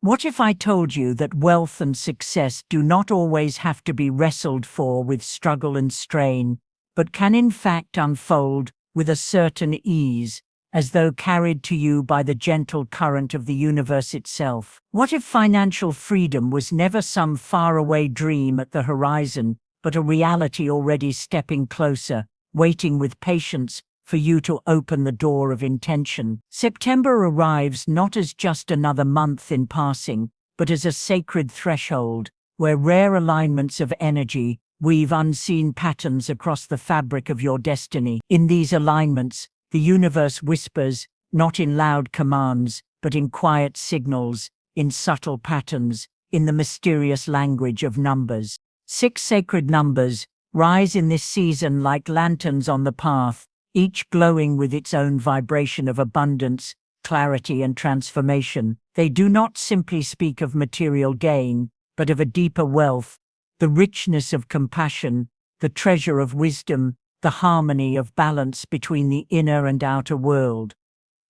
What if I told you that wealth and success do not always have to be wrestled for with struggle and strain, but can in fact unfold with a certain ease, as though carried to you by the gentle current of the universe itself? What if financial freedom was never some faraway dream at the horizon, but a reality already stepping closer, waiting with patience for you to open the door of intention? September arrives not as just another month in passing, but as a sacred threshold, where rare alignments of energy weave unseen patterns across the fabric of your destiny. In these alignments, the universe whispers, not in loud commands, but in quiet signals, in subtle patterns, in the mysterious language of numbers. 6 sacred numbers rise in this season like lanterns on the path, each glowing with its own vibration of abundance, clarity, and transformation. They do not simply speak of material gain, but of a deeper wealth, the richness of compassion, the treasure of wisdom, the harmony of balance between the inner and outer world.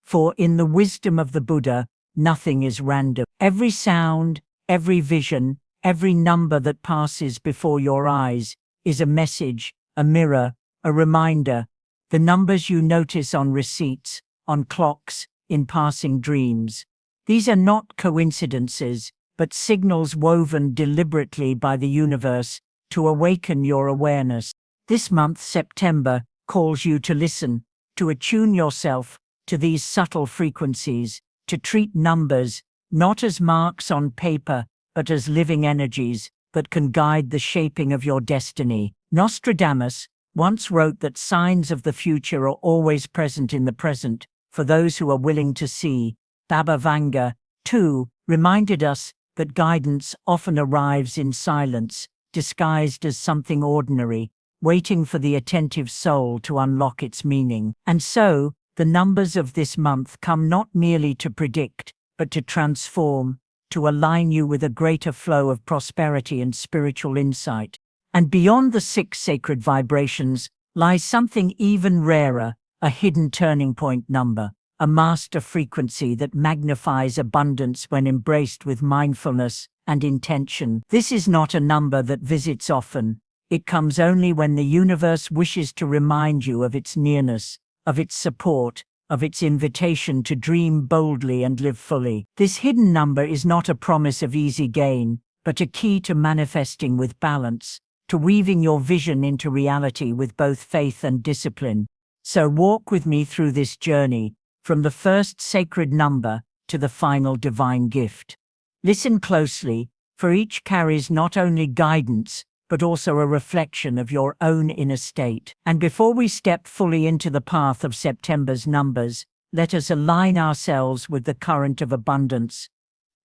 For in the wisdom of the Buddha, nothing is random. Every sound, every vision, every number that passes before your eyes is a message, a mirror, a reminder. The numbers you notice on receipts, on clocks, in passing dreams. These are not coincidences, but signals woven deliberately by the universe to awaken your awareness. This month, September, calls you to listen, to attune yourself to these subtle frequencies, to treat numbers not as marks on paper, but as living energies that can guide the shaping of your destiny. Nostradamus once wrote that signs of the future are always present in the present for those who are willing to see. Baba Vanga, too, reminded us that guidance often arrives in silence, disguised as something ordinary, waiting for the attentive soul to unlock its meaning. And so, the numbers of this month come not merely to predict, but to transform, to align you with a greater flow of prosperity and spiritual insight. And beyond the 6 sacred vibrations lies something even rarer, a hidden turning point number, a master frequency that magnifies abundance when embraced with mindfulness and intention. This is not a number that visits often. It comes only when the universe wishes to remind you of its nearness, of its support, of its invitation to dream boldly and live fully. This hidden number is not a promise of easy gain, but a key to manifesting with balance, to weaving your vision into reality with both faith and discipline. So walk with me through this journey, from the first sacred number to the final divine gift. Listen closely, for each carries not only guidance, but also a reflection of your own inner state. And before we step fully into the path of September's numbers, let us align ourselves with the current of abundance.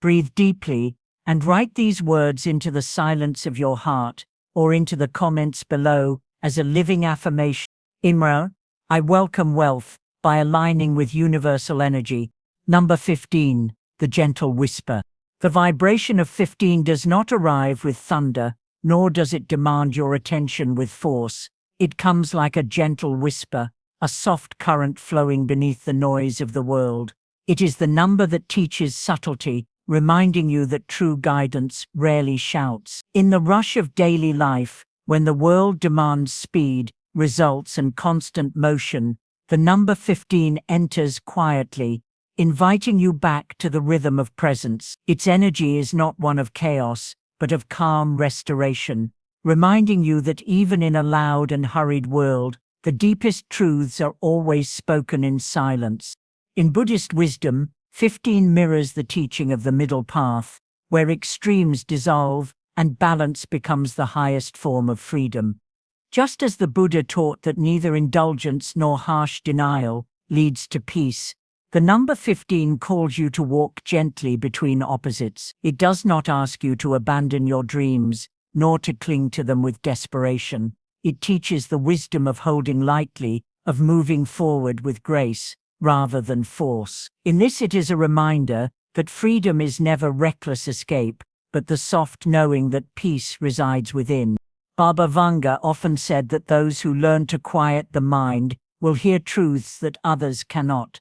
Breathe deeply and write these words into the silence of your heart or into the comments below as a living affirmation. Imra, I welcome wealth by aligning with universal energy. Number 15, the gentle whisper. The vibration of 15 does not arrive with thunder, nor does it demand your attention with force. It comes like a gentle whisper, a soft current flowing beneath the noise of the world. It is the number that teaches subtlety, reminding you that true guidance rarely shouts. In the rush of daily life, when the world demands speed, results, and constant motion, the number 15 enters quietly, inviting you back to the rhythm of presence. Its energy is not one of chaos, but of calm restoration, reminding you that even in a loud and hurried world, the deepest truths are always spoken in silence. In Buddhist wisdom, 15 mirrors the teaching of the middle path, where extremes dissolve and balance becomes the highest form of freedom. Just as the Buddha taught that neither indulgence nor harsh denial leads to peace, the number 15 calls you to walk gently between opposites. It does not ask you to abandon your dreams, nor to cling to them with desperation. It teaches the wisdom of holding lightly, of moving forward with grace, rather than force. In this it is a reminder that freedom is never reckless escape, but the soft knowing that peace resides within. Baba Vanga often said that those who learn to quiet the mind will hear truths that others cannot.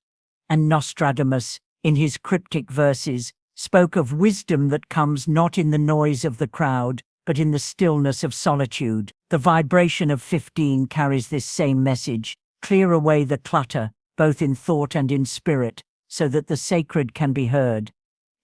And Nostradamus, in his cryptic verses, spoke of wisdom that comes not in the noise of the crowd, but in the stillness of solitude. The vibration of 15 carries this same message: clear away the clutter, both in thought and in spirit, so that the sacred can be heard.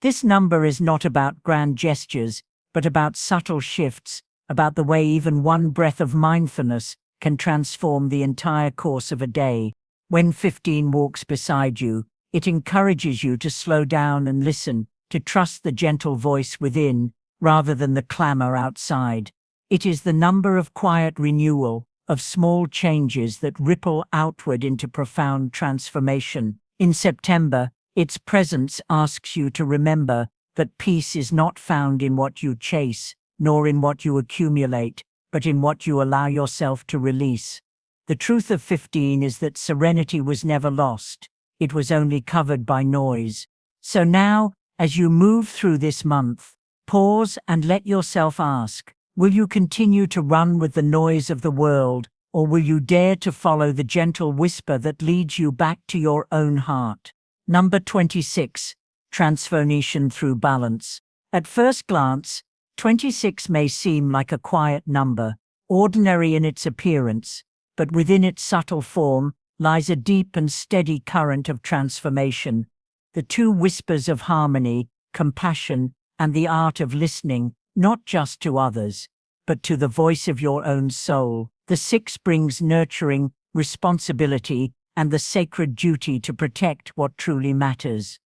This number is not about grand gestures, but about subtle shifts, about the way even one breath of mindfulness can transform the entire course of a day. When 15 walks beside you, it encourages you to slow down and listen, to trust the gentle voice within, rather than the clamor outside. It is the number of quiet renewal, of small changes that ripple outward into profound transformation. In September, its presence asks you to remember that peace is not found in what you chase, nor in what you accumulate, but in what you allow yourself to release. The truth of 15 is that serenity was never lost. It was only covered by noise. So now, as you move through this month, pause and let yourself ask, will you continue to run with the noise of the world, or will you dare to follow the gentle whisper that leads you back to your own heart? Number 26. Transformation through balance. At first glance, 26 may seem like a quiet number, ordinary in its appearance, but within its subtle form lies a deep and steady current of transformation. The two whispers of harmony, compassion, and the art of listening, not just to others, but to the voice of your own soul. The 6 brings nurturing, responsibility, and the sacred duty to protect what truly matters.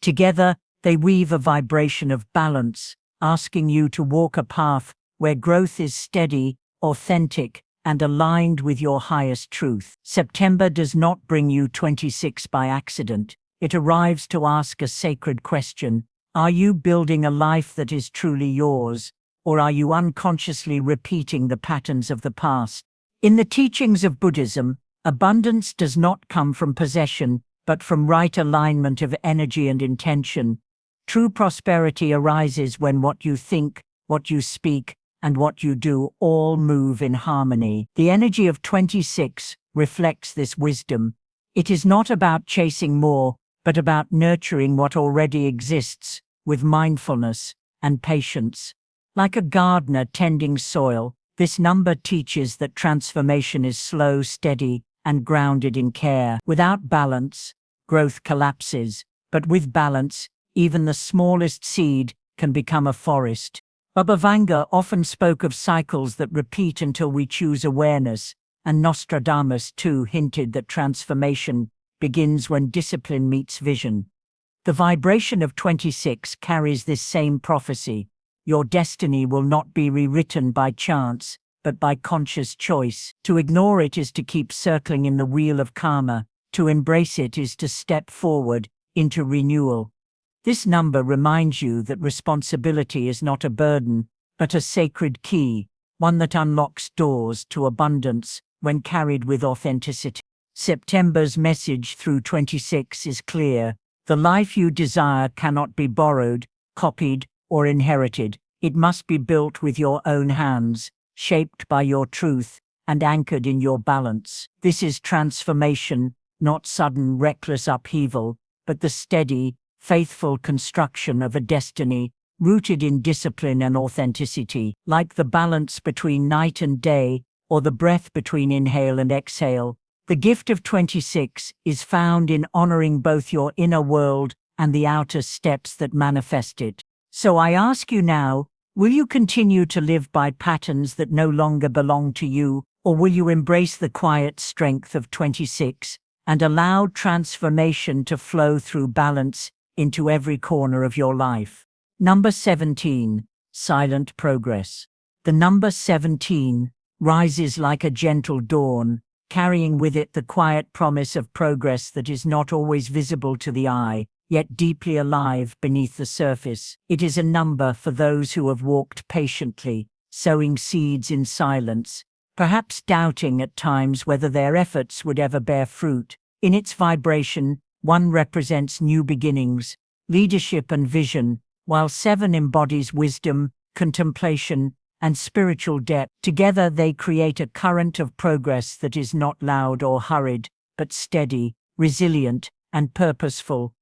Together, they weave a vibration of balance, asking you to walk a path where growth is steady, authentic, and aligned with your highest truth. September does not bring you 26 by accident. It arrives to ask a sacred question: are you building a life that is truly yours, or are you unconsciously repeating the patterns of the past? In the teachings of Buddhism, abundance does not come from possession, but from right alignment of energy and intention. True prosperity arises when what you think, what you speak, and what you do all move in harmony. The energy of 26 reflects this wisdom. It is not about chasing more, but about nurturing what already exists, with mindfulness and patience. Like a gardener tending soil, this number teaches that transformation is slow, steady, and grounded in care. Without balance, growth collapses, but with balance, even the smallest seed can become a forest. Baba Vanga often spoke of cycles that repeat until we choose awareness, and Nostradamus too hinted that transformation begins when discipline meets vision. The vibration of 26 carries this same prophecy. Your destiny will not be rewritten by chance, but by conscious choice. To ignore it is to keep circling in the wheel of karma. To embrace it is to step forward into renewal. This number reminds you that responsibility is not a burden, but a sacred key, one that unlocks doors to abundance when carried with authenticity. September's message through 26 is clear. The life you desire cannot be borrowed, copied, or inherited. It must be built with your own hands, shaped by your truth, and anchored in your balance. This is transformation, not sudden, reckless upheaval, but the steady, faithful construction of a destiny rooted in discipline and authenticity. Like the balance between night and day, or the breath between inhale and exhale, the gift of 26 is found in honoring both your inner world and the outer steps that manifest it. So I ask you now, will you continue to live by patterns that no longer belong to you, or will you embrace the quiet strength of 26 and allow transformation to flow through balance into every corner of your life? Number 17. Silent progress. The number 17 rises like a gentle dawn, carrying with it the quiet promise of progress that is not always visible to the eye, yet deeply alive beneath the surface. It is a number for those who have walked patiently, sowing seeds in silence, perhaps doubting at times whether their efforts would ever bear fruit. In its vibration, 1 represents new beginnings, leadership and vision, while 7 embodies wisdom, contemplation, and spiritual depth. Together they create a current of progress that is not loud or hurried, but steady, resilient, and purposeful.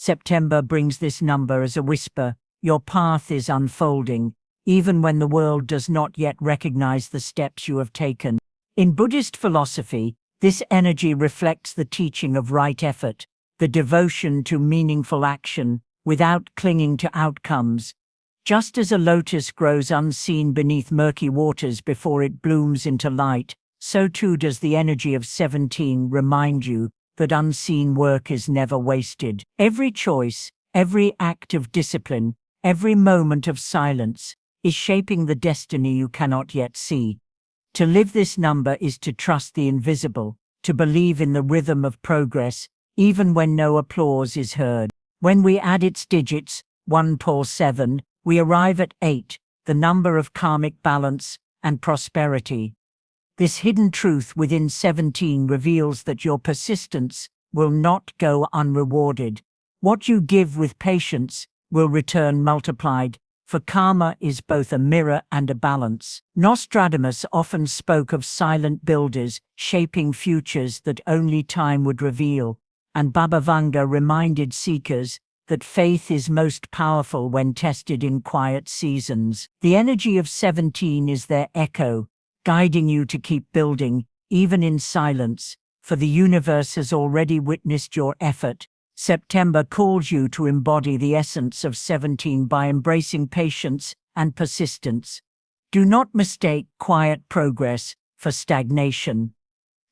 September brings this number as a whisper. Your path is unfolding, even when the world does not yet recognize the steps you have taken. In Buddhist philosophy, this energy reflects the teaching of right effort, the devotion to meaningful action without clinging to outcomes. Just as a lotus grows unseen beneath murky waters before it blooms into light, so too does the energy of 17 remind you that unseen work is never wasted. Every choice, every act of discipline, every moment of silence is shaping the destiny you cannot yet see. To live this number is to trust the invisible, to believe in the rhythm of progress, even when no applause is heard. When we add its digits, 1 plus 7, we arrive at 8, the number of karmic balance and prosperity. This hidden truth within 17 reveals that your persistence will not go unrewarded. What you give with patience will return multiplied, for karma is both a mirror and a balance. Nostradamus often spoke of silent builders shaping futures that only time would reveal, and Baba Vanga reminded seekers that faith is most powerful when tested in quiet seasons. The energy of 17 is their echo, guiding you to keep building, even in silence, for the universe has already witnessed your effort. September calls you to embody the essence of 17 by embracing patience and persistence. Do not mistake quiet progress for stagnation.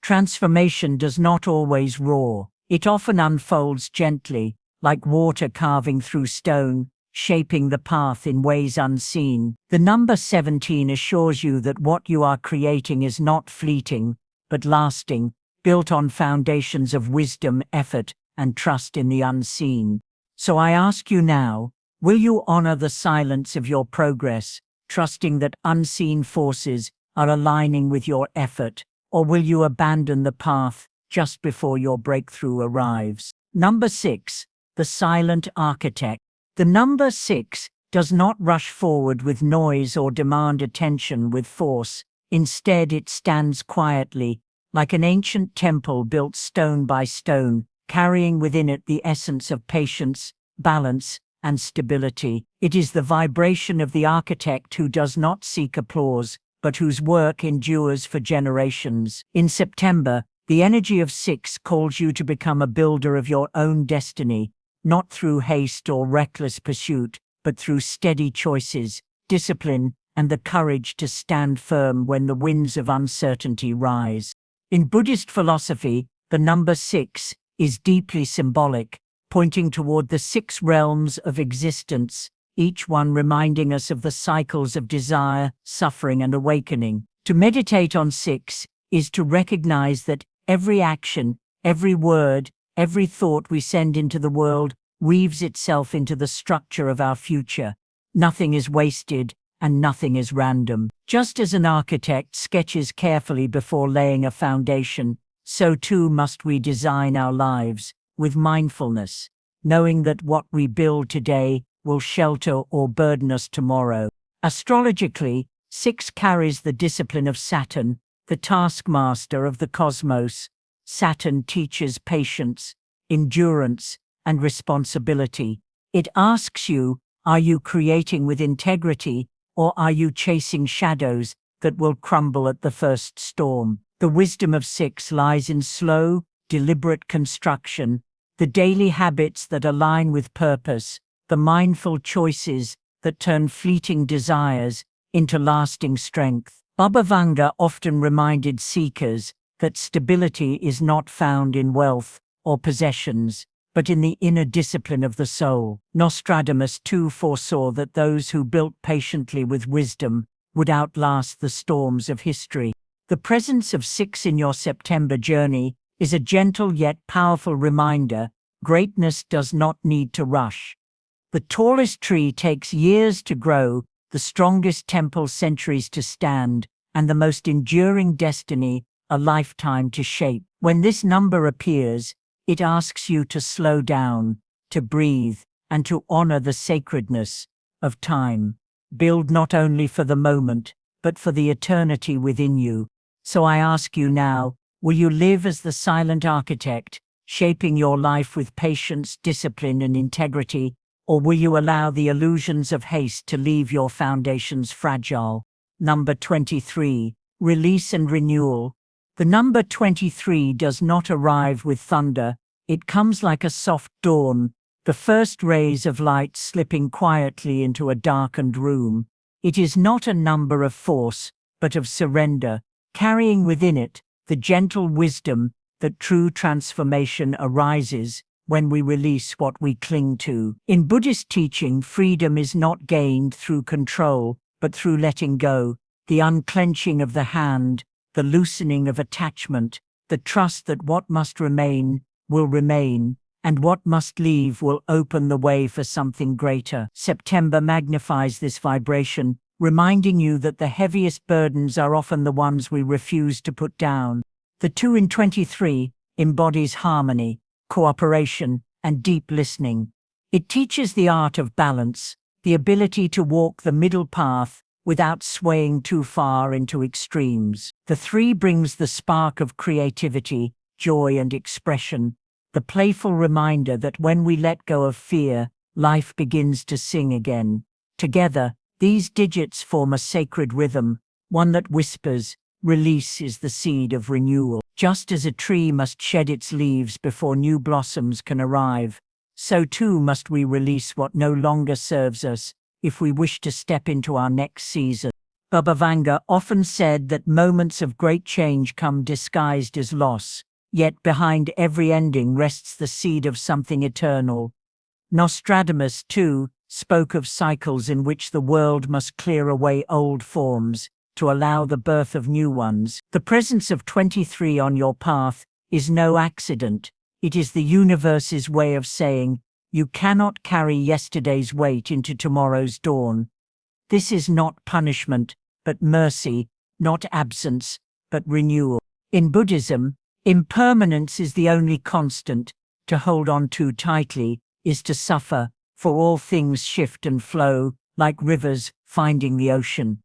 Transformation does not always roar. It often unfolds gently, like water carving through stone, shaping the path in ways unseen. The number 17 assures you that what you are creating is not fleeting, but lasting, built on foundations of wisdom, effort, and trust in the unseen. So I ask you now, will you honor the silence of your progress, trusting that unseen forces are aligning with your effort, or will you abandon the path just before your breakthrough arrives? Number 6, the silent architect. The number 6 does not rush forward with noise or demand attention with force. Instead, it stands quietly, like an ancient temple built stone by stone, carrying within it the essence of patience, balance, and stability. It is the vibration of the architect who does not seek applause, but whose work endures for generations. In September, the energy of 6 calls you to become a builder of your own destiny, not through haste or reckless pursuit, but through steady choices, discipline, and the courage to stand firm when the winds of uncertainty rise. In Buddhist philosophy, the number 6 is deeply symbolic, pointing toward the 6 realms of existence, each one reminding us of the cycles of desire, suffering, and awakening. To meditate on 6 is to recognize that every action, every word, every thought we send into the world weaves itself into the structure of our future. Nothing is wasted, and nothing is random. Just as an architect sketches carefully before laying a foundation, so too must we design our lives with mindfulness, knowing that what we build today will shelter or burden us tomorrow. Astrologically, 6 carries the discipline of Saturn, the taskmaster of the cosmos. Saturn teaches patience, endurance, and responsibility. It asks you, are you creating with integrity, or are you chasing shadows that will crumble at the first storm? The wisdom of 6 lies in slow, deliberate construction, the daily habits that align with purpose, the mindful choices that turn fleeting desires into lasting strength. Baba Vanga often reminded seekers that stability is not found in wealth or possessions, but in the inner discipline of the soul. Nostradamus too foresaw that those who built patiently with wisdom would outlast the storms of history. The presence of 6 in your September journey is a gentle yet powerful reminder: greatness does not need to rush. The tallest tree takes years to grow, the strongest temple centuries to stand, and the most enduring destiny a lifetime to shape. When this number appears, it asks you to slow down, to breathe, and to honor the sacredness of time. Build not only for the moment, but for the eternity within you. So I ask you now, will you live as the silent architect, shaping your life with patience, discipline, and integrity, or will you allow the illusions of haste to leave your foundations fragile? Number 23. Release and renewal. The number 23 does not arrive with thunder, it comes like a soft dawn, the first rays of light slipping quietly into a darkened room. It is not a number of force, but of surrender, carrying within it the gentle wisdom that true transformation arises when we release what we cling to. In Buddhist teaching, freedom is not gained through control, but through letting go, the unclenching of the hand, the loosening of attachment, the trust that what must remain will remain, and what must leave will open the way for something greater. September magnifies this vibration, reminding you that the heaviest burdens are often the ones we refuse to put down. The 2 in 23 embodies harmony, cooperation, and deep listening. It teaches the art of balance, the ability to walk the middle path without swaying too far into extremes. The 3 brings the spark of creativity, joy, and expression, the playful reminder that when we let go of fear, life begins to sing again. Together, these digits form a sacred rhythm, one that whispers, "Release is the seed of renewal." Just as a tree must shed its leaves before new blossoms can arrive, so too must we release what no longer serves us if we wish to step into our next season. Baba Vanga often said that moments of great change come disguised as loss, yet behind every ending rests the seed of something eternal. Nostradamus, too, spoke of cycles in which the world must clear away old forms to allow the birth of new ones. The presence of 23 on your path is no accident. It is the universe's way of saying, you cannot carry yesterday's weight into tomorrow's dawn. This is not punishment, but mercy, not absence, but renewal. In Buddhism, impermanence is the only constant. To hold on too tightly is to suffer, for all things shift and flow, like rivers finding the ocean.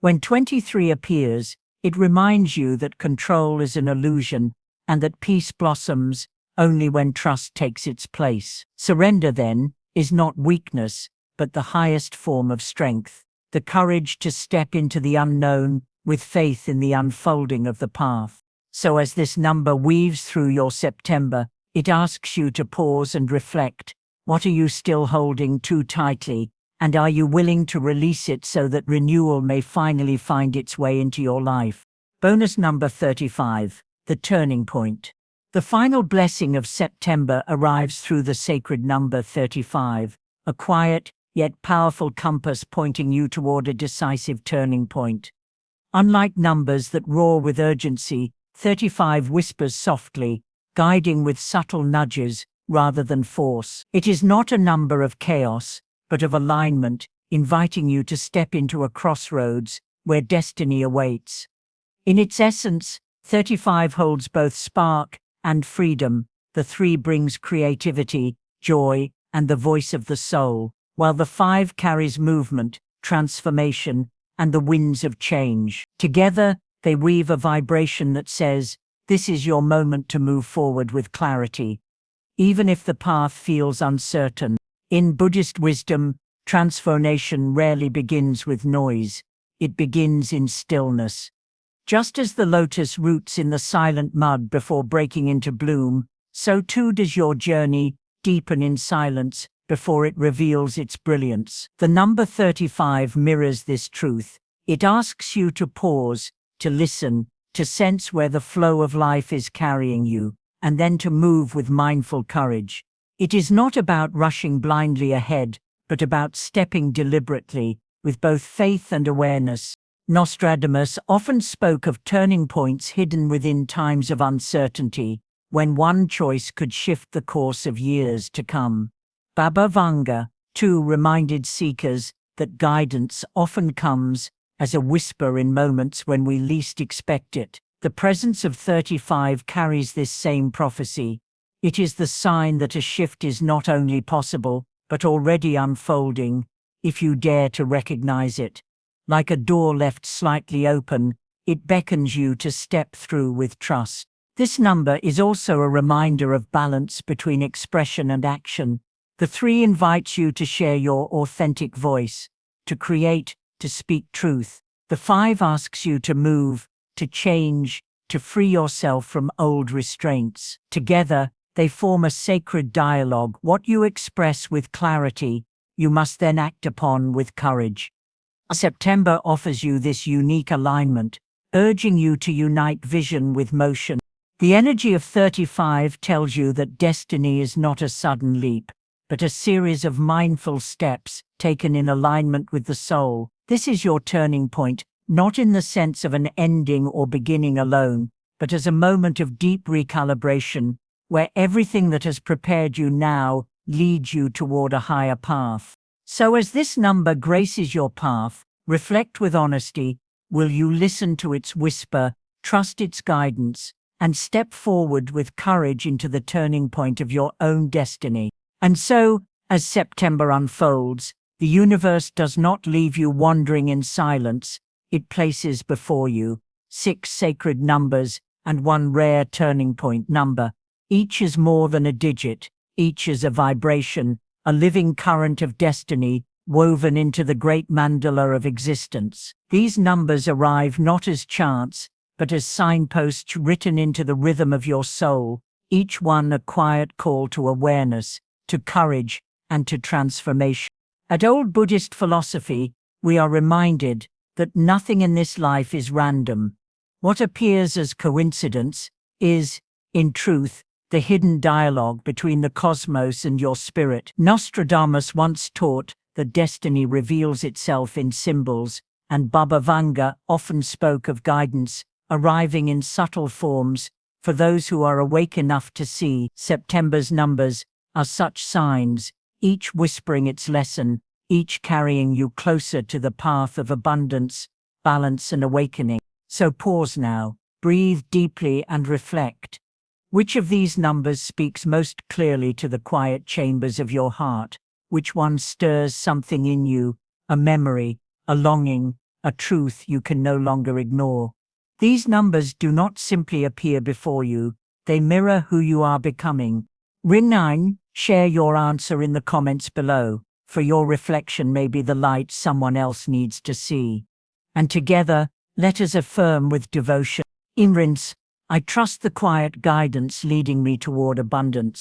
When 23 appears, it reminds you that control is an illusion, and that peace blossoms only when trust takes its place. Surrender, then, is not weakness, but the highest form of strength, the courage to step into the unknown with faith in the unfolding of the path. So as this number weaves through your September, it asks you to pause and reflect. What are you still holding too tightly, and are you willing to release it so that renewal may finally find its way into your life? Bonus number 35, the turning point. The final blessing of September arrives through the sacred number 35, a quiet yet powerful compass pointing you toward a decisive turning point. Unlike numbers that roar with urgency, 35 whispers softly, guiding with subtle nudges rather than force. It is not a number of chaos, but of alignment, inviting you to step into a crossroads where destiny awaits. In its essence, 35 holds both spark and freedom. The 3 brings creativity, joy, and the voice of the soul, while the 5 carries movement, transformation, and the winds of change. Together, they weave a vibration that says, this is your moment to move forward with clarity, even if the path feels uncertain. In Buddhist wisdom, transformation rarely begins with noise. It begins in stillness. Just as the lotus roots in the silent mud before breaking into bloom, so too does your journey deepen in silence before it reveals its brilliance. The number 35 mirrors this truth. It asks you to pause, to listen, to sense where the flow of life is carrying you, and then to move with mindful courage. It is not about rushing blindly ahead, but about stepping deliberately, with both faith and awareness. Nostradamus often spoke of turning points hidden within times of uncertainty, when one choice could shift the course of years to come. Baba Vanga, too, reminded seekers that guidance often comes as a whisper in moments when we least expect it. The presence of 35 carries this same prophecy. It is the sign that a shift is not only possible, but already unfolding, if you dare to recognize it. Like a door left slightly open, it beckons you to step through with trust. This number is also a reminder of balance between expression and action. The 3 invites you to share your authentic voice, to create, to speak truth. The 5 asks you to move, to change, to free yourself from old restraints. Together, they form a sacred dialogue. What you express with clarity, you must then act upon with courage. September offers you this unique alignment, urging you to unite vision with motion. The energy of 35 tells you that destiny is not a sudden leap, but a series of mindful steps taken in alignment with the soul. This is your turning point, not in the sense of an ending or beginning alone, but as a moment of deep recalibration, where everything that has prepared you now leads you toward a higher path. So as this number graces your path, reflect with honesty. Will you listen to its whisper, trust its guidance, and step forward with courage into the turning point of your own destiny? And so, as September unfolds, the universe does not leave you wandering in silence. It places before you 6 sacred numbers and 1 rare turning point number. Each is more than a digit. Each is a vibration, a living current of destiny woven into the great mandala of existence. These numbers arrive not as chance, but as signposts written into the rhythm of your soul, each one a quiet call to awareness, to courage, and to transformation. At old Buddhist philosophy, we are reminded that nothing in this life is random. What appears as coincidence is, in truth, the hidden dialogue between the cosmos and your spirit. Nostradamus once taught that destiny reveals itself in symbols, and Baba Vanga often spoke of guidance arriving in subtle forms for those who are awake enough to see. September's numbers are such signs, each whispering its lesson, each carrying you closer to the path of abundance, balance, and awakening. So pause now, breathe deeply, and reflect. Which of these numbers speaks most clearly to the quiet chambers of your heart? Which one stirs something in you, a memory, a longing, a truth you can no longer ignore? These numbers do not simply appear before you, they mirror who you are becoming. Ring 9, share your answer in the comments below, for your reflection may be the light someone else needs to see. And together, let us affirm with devotion. Imrins, I trust the quiet guidance leading me toward abundance.